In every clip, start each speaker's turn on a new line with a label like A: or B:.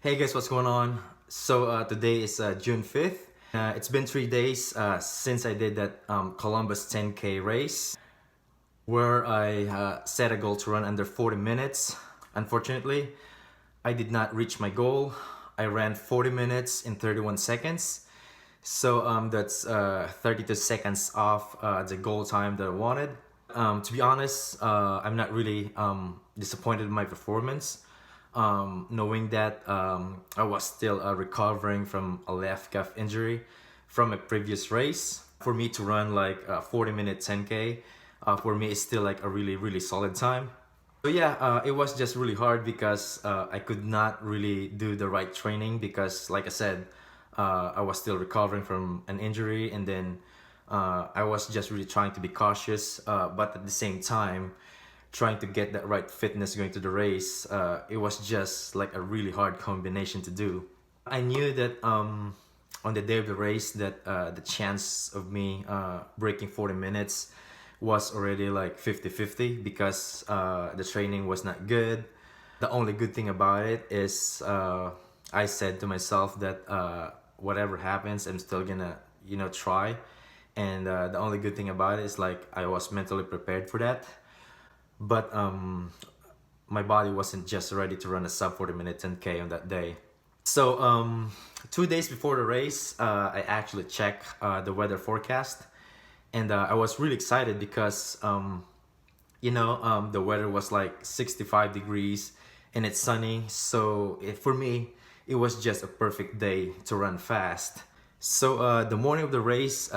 A: Hey guys, what's going on? Today is June 5th. It's been 3 days since I did that Columbus 10K race where I set a goal to run under 40 minutes. Unfortunately, I did not reach my goal. I ran 40 minutes in 31 seconds. That's 32 seconds off the goal time that I wanted. To be honest, I'm not really disappointed in my performance. Knowing that I was still recovering from a left calf injury from a previous race. For me to run like a 40-minute 10K, for me it's still like a really solid time. It was just really hard because I could not really do the right training because like I said, I was still recovering from an injury, and then I was just really trying to be cautious, but at the same time trying to get that right fitness going to the race. It was just like a really hard combination to do. I knew that on the day of the race that the chance of me breaking 40 minutes was already like 50-50 because the training was not good. The only good thing about it is I said to myself that whatever happens, I'm still gonna try. And the only good thing about it is like I was mentally prepared for that. But my body wasn't just ready to run a sub 40-minute 10K on that day. 2 days before the race, I actually checked the weather forecast, and I was really excited because the weather was like 65 degrees and it's sunny. For me, it was just a perfect day to run fast. The morning of the race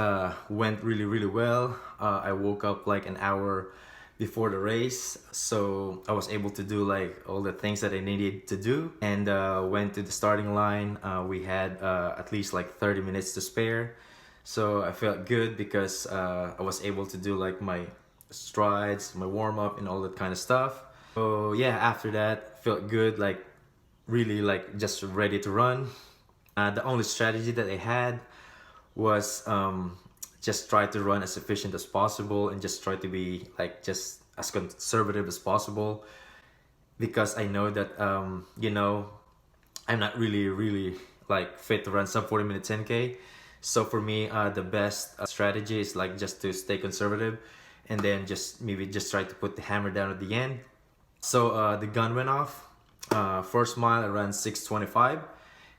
A: went really well. I woke up like an hour before the race, so I was able to do like all the things that I needed to do, and went to the starting line. We had at least like 30 minutes to spare, so I felt good because I was able to do like my strides, my warm-up, and all that kind of stuff. After that, felt good, like really like just ready to run. The only strategy that I had was just try to run as efficient as possible and just try to be like just as conservative as possible, because I know that I'm not really like fit to run sub 40-minute 10K. So for me, the best strategy is like just to stay conservative and then maybe just try to put the hammer down at the end. The gun went off. First mile I ran 6:25.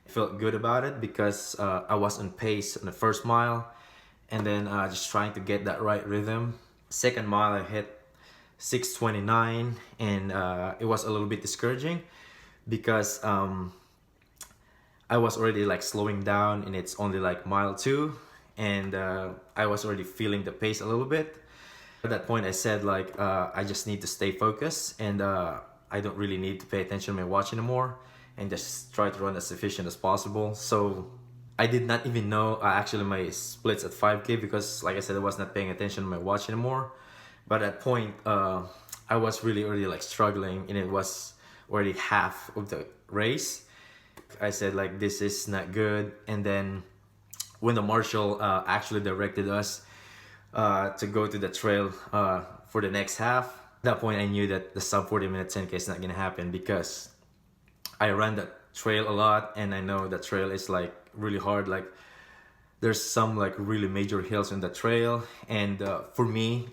A: Felt good about it because I was on pace on the first mile, and then just trying to get that right rhythm. Second mile I hit 6:29, and it was a little bit discouraging because I was already like slowing down and it's only like mile 2, and I was already feeling the pace a little bit. At that point I said like I just need to stay focused, and I don't really need to pay attention to my watch anymore and just try to run as efficient as possible. So I did not even know actually my splits at 5K because like I said, I was not paying attention to my watch anymore. But at that point I was really already like struggling, and it was already half of the race. I said like this is not good, and then when the marshal actually directed us to go to the trail for the next half, at that point I knew that the sub 40-minute 10K is not gonna happen because I ran that trail a lot, and I know that trail is like really hard. Like there's some like really major hills on the trail, and for me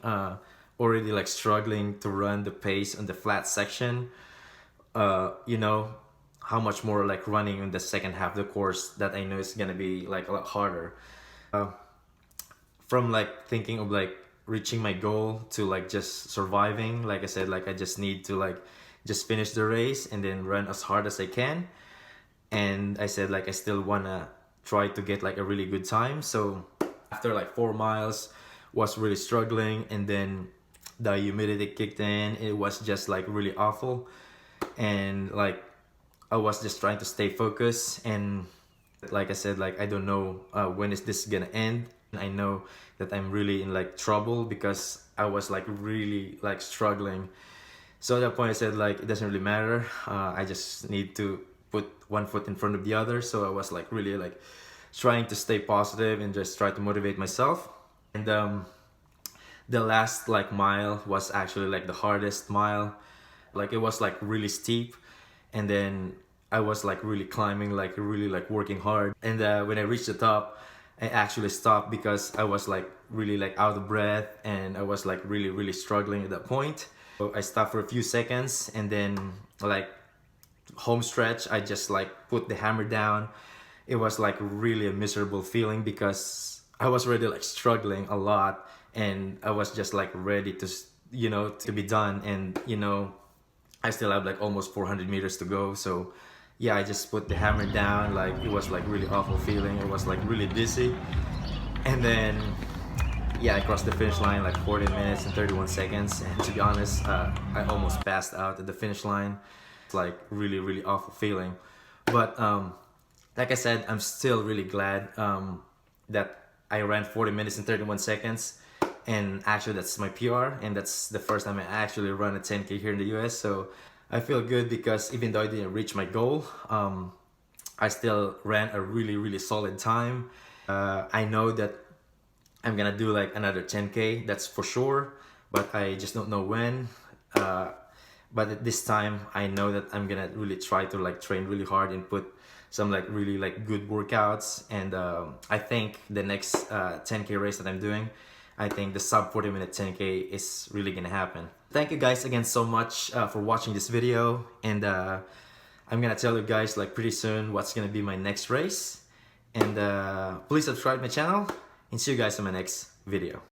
A: already like struggling to run the pace on the flat section, how much more like running in the second half of the course that I know is gonna be like a lot harder. From like thinking of like reaching my goal to like just surviving, like I said, like I just need to like just finish the race and then run as hard as I can. And I said like I still wanna try to get like a really good time. So after like 4 miles was really struggling, and then the humidity kicked in. It was just like really awful, and like I was just trying to stay focused, and like I said, like I don't know when is this gonna end. I know that I'm really in like trouble because I was like really like struggling. So at that point I said like it doesn't really matter, I just need to put one foot in front of the other. So I was like really like trying to stay positive and just try to motivate myself. And the last like mile was actually like the hardest mile. Like it was like really steep, and then I was like really climbing, like really like working hard. And when I reached the top, I actually stopped because I was like really like out of breath, and I was like really struggling at that point. So I stopped for a few seconds, and then like home stretch, I just like put the hammer down. It was like really a miserable feeling because I was already like struggling a lot, and I was just like ready to to be done. And I still have like almost 400 meters to go. So yeah, I just put the hammer down. Like it was like really awful feeling. It was like really dizzy. And then yeah, I crossed the finish line like 40 minutes and 31 seconds. And to be honest, I almost passed out at the finish line. It's like really awful feeling. But like I said, I'm still really glad that I ran 40 minutes and 31 seconds. And actually that's my PR, and that's the first time I actually run a 10K here in the US. So I feel good because even though I didn't reach my goal, I still ran a really solid time. I know that I'm gonna do like another 10K, that's for sure, but I just don't know when. But at this time, I know that I'm gonna really try to like train really hard and put some like really like good workouts. And I think the next 10K race that I'm doing, I think the sub 40-minute 10K is really gonna happen. Thank you guys again so much for watching this video, and I'm gonna tell you guys like pretty soon what's gonna be my next race. And please subscribe to my channel, and see you guys in my next video.